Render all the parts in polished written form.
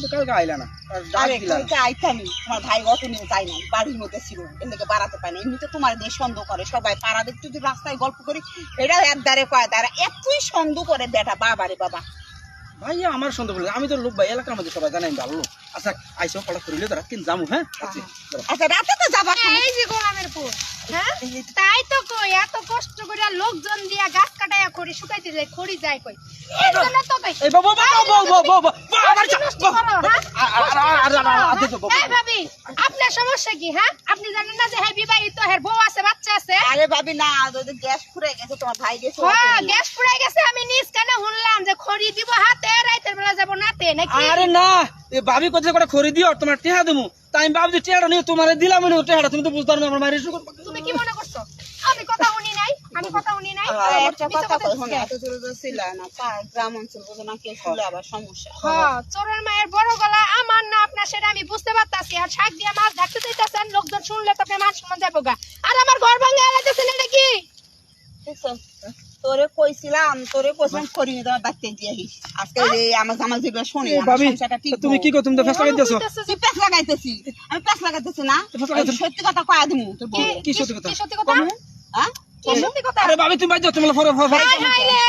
তো কালকে আইলা না আর ডাক আরে দিলা কালকে আইতামি তোমার ভাই অটো নিয়ে যায় না বাড়ির মধ্যে ছিল এর লেগে বাড়াতে পারে না এমনিতে তোমার দিয়ে সন্দেহ করে সবাই পাড়া দেখতে যদি রাস্তায় গল্প করি এটা এক দ্বারে কয় দ্বারা এতই সন্দেহ করে বেটা বাবারে বাবা ভাইয়া আমার সন্দেহ বলে আমি তো লোক ভাই এলাকার মধ্যে সবাই জানেন ভালো লোক আচ্ছা আইসো কটা করিলে তারা কিন্তু যামু হ্যাঁ আচ্ছা আচ্ছা রাতে তো যাবা এই যে গোলামের পুত হ্যাঁ তাই তো কই এত কষ্ট করে লোকজন দিয়া গাছ কাটায়া খড়ি শুকাইতে যায় খড়ি যায় কই এই জন্য তো কই এই বাবা বাবা আমার এই ভাবি আপনার সমস্যা কি হ্যাঁ আপনি জানেন না যে হ্যাঁ বিবাহিত হ্যাঁ বউ আছে বাচ্চা আছে আরে ভাবি না যদি গ্যাস ফুরাই গেছে তোমার ভাই গেছে হ্যাঁ গ্যাস ফুরাই গেছে আমি নিজ কানে শুনলাম যে খড়ি দিব হাতে রাতের বেলা যাব নাতে নাকি আরে না এই ভাবি কোথায় করে খড়ি দিও তোমার টেহা দেবো তাই আমি ভাবছি টেহাটা নিয়ে তোমারে দিলাম না টেহাটা তুমি তো বুঝতে পারো না আমার মায়ের শুকর তুমি কি মনে করছো আমি কথা শুনি নাই একটা কথা কই শুনে এত জোরে ছিল না গ্রাম অঞ্চল বোঝো না কে শুনলে আবার সমস্যা হ্যাঁ চোরের মায়ের বড় গলা আমার না আপনার সেটা আমি বুঝতে পারতাছি আর শাক দিয়ে মাছ ধরতে চাইতেছেন লোকজন শুনলে তো আপনার মান সম্মান যাবো গা আর আমার ঘর ভাঙে আলাইতেছেন এটা কি দেখছো তোরে কইছিলাম করিনি তোমার ডাকতে দিয়ে আহিস আজকে যে আমার জামা যেগুলো শুনে আমার ভাবি সংসারটা ঠিক তুমি কি কো তুমি তো ফেস লাগাই দিছো তুই প্যাস লাগাইতেছি আমি প্যাস লাগাইতেছি না সত্যি কথা কয়া দিমু তোর বউ কি সত্যি কথা কি সত্যি কথা হ্যাঁ কি সত্যি কথা আরে ভাবি তুমি বাইজো তুমি ফরে হাই হাই রে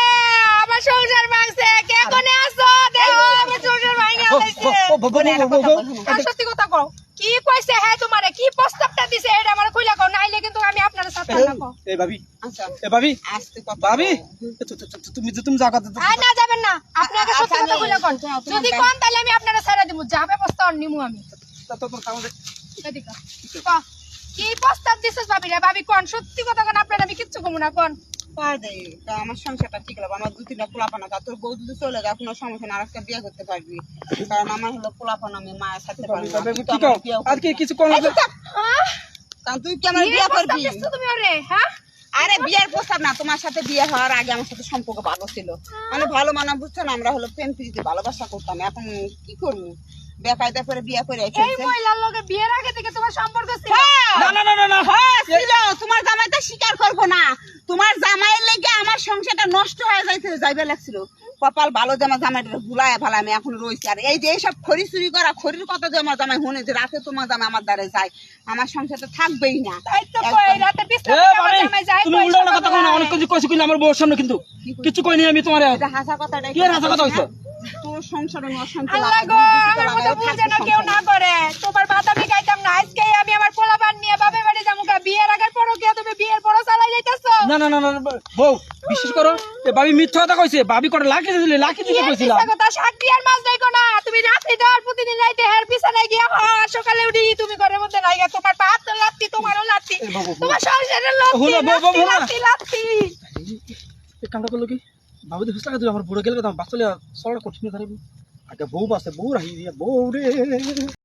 আমার সংসার ভাঙছে কে কোনে আছো দেহ আমার সংসার ভাঙে আলাইছে আর সত্যি কথা কও কি কইছে হ্যাঁ তোমারে কি প্রস্তাবটা দিছে এটা আমারে কইলা কও নাইলে কিন্তু আমি আপনারে সাথে না কও এই ভাবি আচ্ছা এই ভাবি আস্তে কথা ভাবি তুমি যা কথা আর না যাবেন না আপনি আগে সত্যি কথা কইলা কোন যদি কোন তাহলে আমি আপনারে ছেড়ে দিমু যা ব্যবস্থা নিমু আমি এদিকে ক কি প্রস্তাব দিছস ভাবি রে ভাবি কোন সত্যি কথা কোন আপনারে আমি কিচ্ছু কমু না কোন পার দে তা আমার সংসারটা ঠিক লাগবে আমার দুই তিনটা পোলাপানা তা তোর বউ যদি চলে যায় কোনো সমস্যা না আরেকটা বিয়ে করতে পারবি কারণ আমার হলো পোলাপান আমি মায়ের সাথে পারবো না আর কি কিছু কোন কারণ তুই কি আমার বিয়ে করবি তুমি ওরে হ্যাঁ আরে বিয়ের প্রস্তাব না তোমার সাথে বিয়ে হওয়ার আগে আমার সাথে সম্পর্ক ভালো ছিল মানে ভালো মানা বুঝছো না আমরা হলো প্রেম প্রীতিতে ভালোবাসা করতাম এখন কি করবো বেকায়দা করে বিয়ে করে এই মহিলার লগে বিয়ের আগে থেকে তোমার সম্পর্ক ছিল না ছিল তোমার জামাইটা স্বীকার করবো না তোমার জামাইয়ের লেগে আমার সংসারটা নষ্ট হয়ে যাইবে লাগছিল কপাল ভালো জামাইটা ভুলায় ভালো আমি এখন রয়েছি আর এই যে এইসব খড়ি চুরি করা খড়ির কথা যে আমার জামাই শুনে যে রাতে তোমার জামাই আমার দ্বারে যায় আমার সংসারটা থাকবেই না তাই তো কই রাতে বিছানা আমার জামাই যায় তুমি উল্টো কথা কই না অনেক কিছু কইছি কইলে আমার বউর সামনে কিন্তু কিছু কইনি আমি তোমারে এটা হাসা কথাটা কি হাসা কথা হইছে তোর সংসারে অশান্তি আল্লাহ গো আমার মতো ভুল যেন কেউ না করে তোমার বাতাবি গাইতাম না আজকে আমি আমার পোলাপান নিয়ে বাপের বাড়ি যাবো বিয়ের আগের পরও কে তুমি বিয়ের পরও চালাই যাইতাছো না বউ বিশ্বাস করো এ ভাবি মিথ্যা কথা কইছে ভাবি করে লাকি দিতে কইছিলাম কথা শাক আর মাছ দেখো না তুমি রাতে দেওয়ার প্রতিদিন রাইতে হের বিছানায় গিয়া সকালে উঠি তুমি ঘরের মধ্যে নাই তোমার ভাত লাত্তি তোমারও লাত্তি তোমার সংসারের লাত্তি লাত্তি এক কামটা করলো কি ভাবি তো ফেসলা দিল আমার বুড়ো গেলে বাচ্চা সরটা কঠিন ধরে আগে বউ বাসে বউ রাহি বউ রে